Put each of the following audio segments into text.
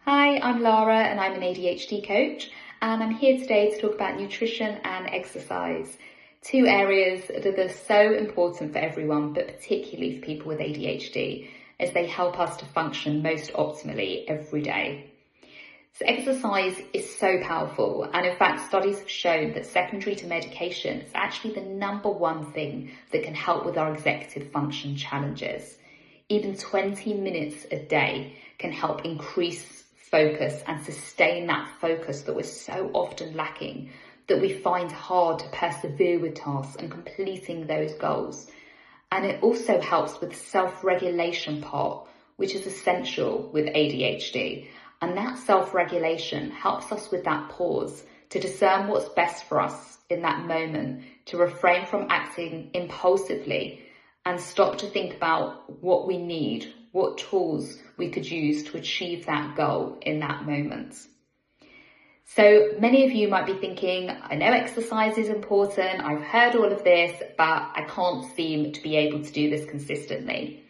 Hi, I'm Lara and I'm an ADHD coach, and I'm here today to talk about nutrition and exercise, two areas that are so important for everyone, but particularly for people with ADHD, as they help us to function most optimally every day. So exercise is so powerful, and in fact studies have shown that secondary to medication is actually the number one thing that can help with our executive function challenges. Even 20 minutes a day can help increase focus and sustain that focus that we're so often lacking, that we find hard to persevere with tasks and completing those goals. And it also helps with the self-regulation part, which is essential with ADHD. And that self-regulation helps us with that pause to discern what's best for us in that moment, to refrain from acting impulsively and stop to think about what we need, what tools we could use to achieve that goal in that moment. So many of you might be thinking, I know exercise is important, I've heard all of this, but I can't seem to be able to do this consistently.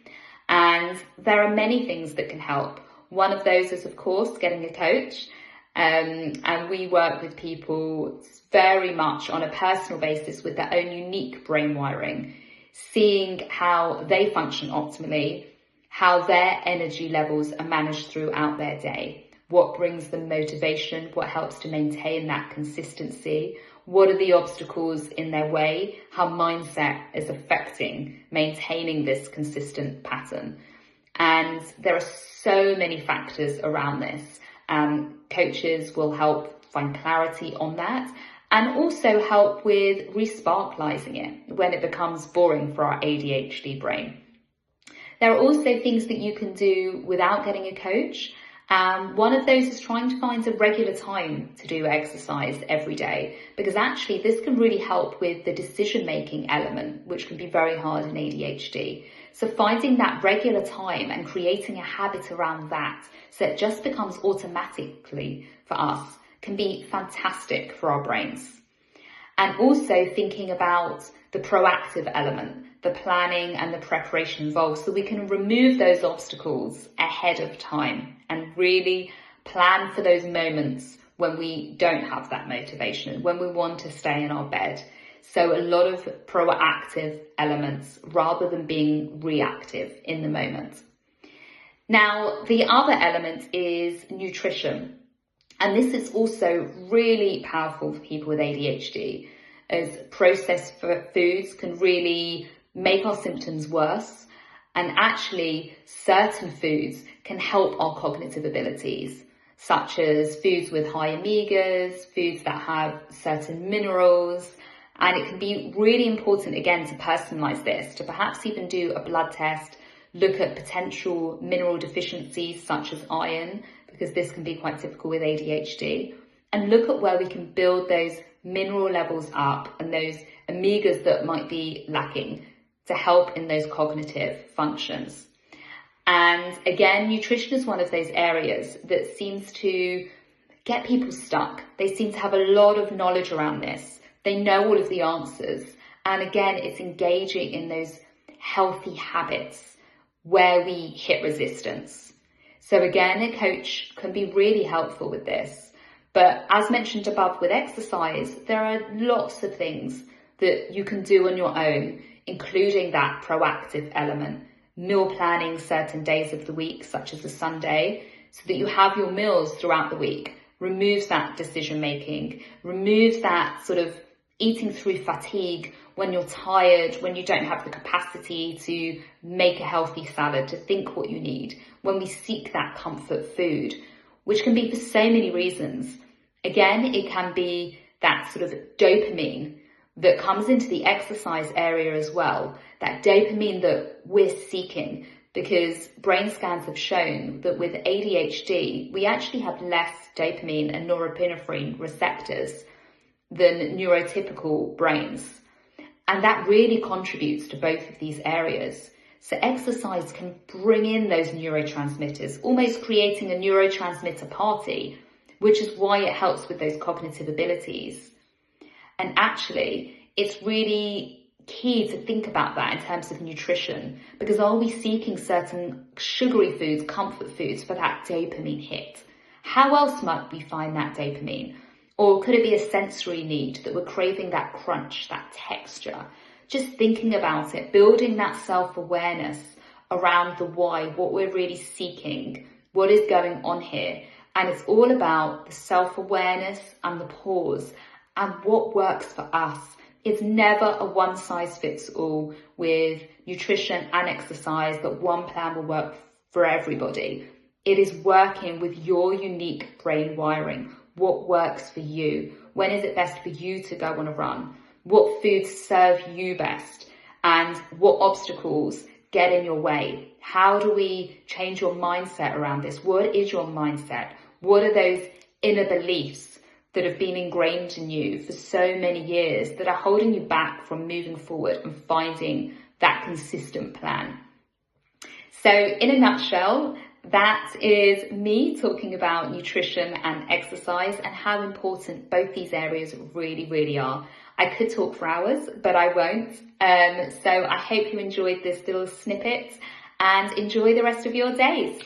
And there are many things that can help. One of those is, of course, getting a coach. And we work with people very much on a personal basis with their own unique brain wiring, seeing how they function optimally, how their energy levels are managed throughout their day, what brings them motivation, what helps to maintain that consistency, what are the obstacles in their way, how mindset is affecting maintaining this consistent pattern. And there are so many factors around this. Coaches will help find clarity on that and also help with resparklising it when it becomes boring for our ADHD brain. There are also things that you can do without getting a coach. One of those is trying to find a regular time to do exercise every day, because actually this can really help with the decision-making element, which can be very hard in ADHD. So finding that regular time and creating a habit around that, so it just becomes automatically for us, can be fantastic for our brains. And also thinking about the proactive element, the planning and the preparation involved, so we can remove those obstacles ahead of time and really plan for those moments when we don't have that motivation, when we want to stay in our bed. So a lot of proactive elements rather than being reactive in the moment. Now, the other element is nutrition. And this is also really powerful for people with ADHD, as processed foods can really make our symptoms worse. And actually, certain foods can help our cognitive abilities, such as foods with high omegas, foods that have certain minerals. And it can be really important, again, to personalize this, to perhaps even do a blood test, look at potential mineral deficiencies such as iron, because this can be quite typical with ADHD, and look at where we can build those mineral levels up and those omegas that might be lacking to help in those cognitive functions. And again, nutrition is one of those areas that seems to get people stuck. They seem to have a lot of knowledge around this. They know all of the answers. And again, it's engaging in those healthy habits where we hit resistance. So again, a coach can be really helpful with this. But as mentioned above with exercise, there are lots of things that you can do on your own, including that proactive element, meal planning certain days of the week, such as a Sunday, so that you have your meals throughout the week, removes that decision making, removes that sort of eating through fatigue when you're tired, when you don't have the capacity to make a healthy salad, to think what you need, when we seek that comfort food, which can be for so many reasons. Again, it can be that sort of dopamine that comes into the exercise area as well, that dopamine that we're seeking, because brain scans have shown that with ADHD, we actually have less dopamine and norepinephrine receptors than neurotypical brains. And that really contributes to both of these areas. So exercise can bring in those neurotransmitters, almost creating a neurotransmitter party, which is why it helps with those cognitive abilities. And actually, it's really key to think about that in terms of nutrition, because are we seeking certain sugary foods, comfort foods for that dopamine hit? How else might we find that dopamine? Or could it be a sensory need that we're craving that crunch, that texture? Just thinking about it, building that self-awareness around the why, what we're really seeking, what is going on here. And it's all about the self-awareness and the pause and what works for us. It's never a one-size-fits-all with nutrition and exercise that one plan will work for everybody. It is working with your unique brain wiring. What works for you? When is it best for you to go on a run? What foods serve you best? And what obstacles get in your way? How do we change your mindset around this? What is your mindset? What are those inner beliefs that have been ingrained in you for so many years that are holding you back from moving forward and finding that consistent plan? So in a nutshell, that is me talking about nutrition and exercise and how important both these areas really, really are. I could talk for hours, but I won't. So I hope you enjoyed this little snippet and enjoy the rest of your days.